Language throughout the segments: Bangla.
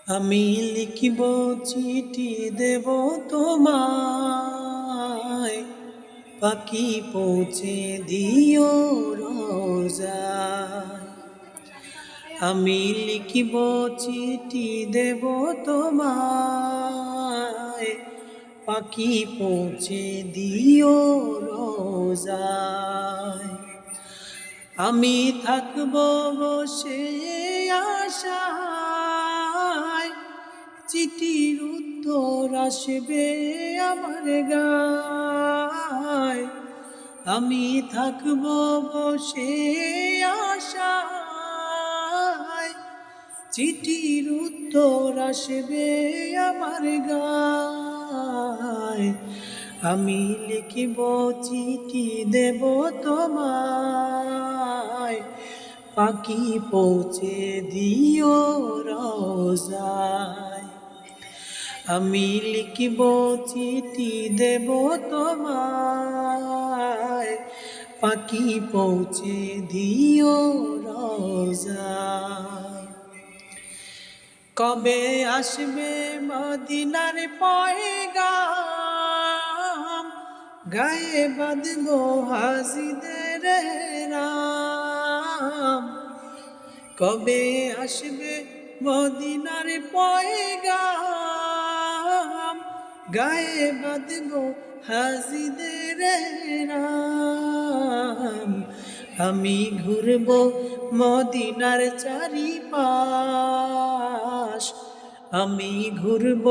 আমি লিখিব চিঠি দেব তোমায়, পাখি পৌঁছে দিও রোজায়। আমি লিখিব চিঠি দেব তোমায়, পাখি পৌঁছে দিও রোজায়। আমি থাকব বসে আশায়, চিঠির উত্তর আসবে আমার গায়। আমি থাকব বসে আশায়, চিঠির উত্তর আসবে আমার গায়। আমি লিখিব চিঠি দেব তোমায়, পাখি পৌঁছে দিও রোজায়। আমি লিখিব চিঠি দেব তোমায়, পাখি পৌঁছে দিও রোজায়। কবে আসবে মদিনার পয়গাম, গায়ে বাঁধবো হাজিদের রাম। কবে আসবে মদিনার পয়গাম, গায়ে বাঁধবো হাজিদের রাম। আমি ঘুরব মদিনার চারিপাশ, আমি ঘুরব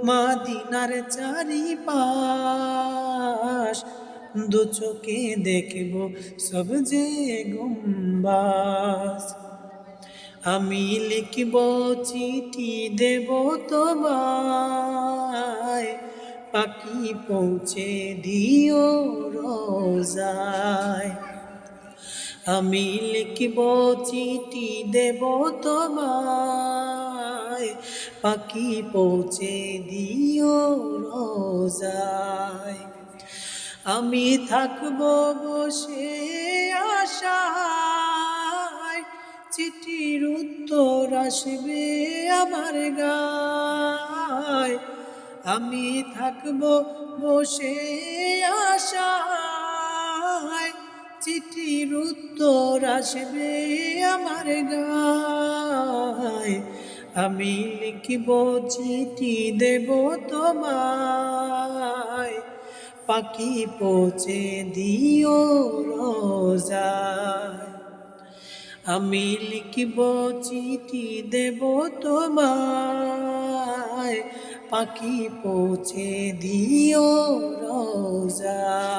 মদিনার চারিপাশ। দু চোখে দেখব সব যে গুম্বাস। আমি লিখব চিঠি দেব তোমায়, পাখি পৌঁছে দিও রোজায়। আমি লিখব চিঠি দেব তোমায়, পাখি পৌঁছে দিও রোজায়। আমি থাকব বসে আশায়, চিঠির উত্তর আসবে আমার গায়। আমি থাকব বসে আশায়, চিঠির উত্তর আসবে আমার গায়। আমি লিখিব চিঠি দেব তোমায়, পাখি পৌঁছে দিও রোজায়। আমি লিখিব চিঠি দেব তোমায়, পাখি পৌঁছে দিও রোজায়।